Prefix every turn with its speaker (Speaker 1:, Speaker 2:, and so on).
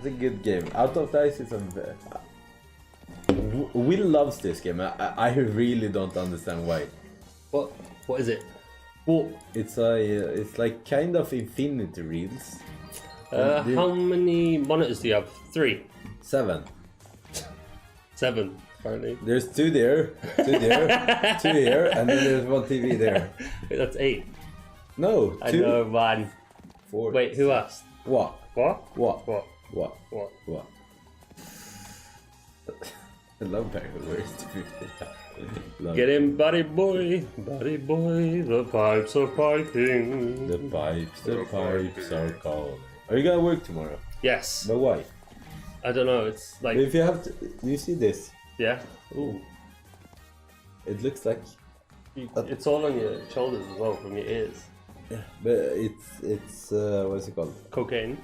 Speaker 1: It's a good game. Out of Dice is a... Will loves this game. I really don't understand why.
Speaker 2: What is it?
Speaker 1: Well, it's like kind of Infinity Reels.
Speaker 2: How many monitors do you have? 3?
Speaker 1: 7.
Speaker 2: 7, apparently.
Speaker 1: There's 2 there, 2 there, 2 here, and then there's 1 TV there.
Speaker 2: Wait, that's 8.
Speaker 1: No, 2.
Speaker 2: I know, man.
Speaker 1: 4.
Speaker 2: Wait, who asked?
Speaker 1: What?
Speaker 2: What?
Speaker 1: What?
Speaker 2: What?
Speaker 1: What?
Speaker 2: What?
Speaker 1: What? I love Penguin. Where's the 50?
Speaker 2: Get in, buddy boy, the pipes are piping.
Speaker 1: The pipes are calling. Are you gonna work tomorrow?
Speaker 2: Yes.
Speaker 1: But why?
Speaker 2: I don't know, it's like...
Speaker 1: If you have to... Do you see this?
Speaker 2: Yeah. Ooh.
Speaker 1: It looks like...
Speaker 2: It's all on your shoulders as well, from your ears.
Speaker 1: Yeah, but it's what's it called?
Speaker 2: Cocaine.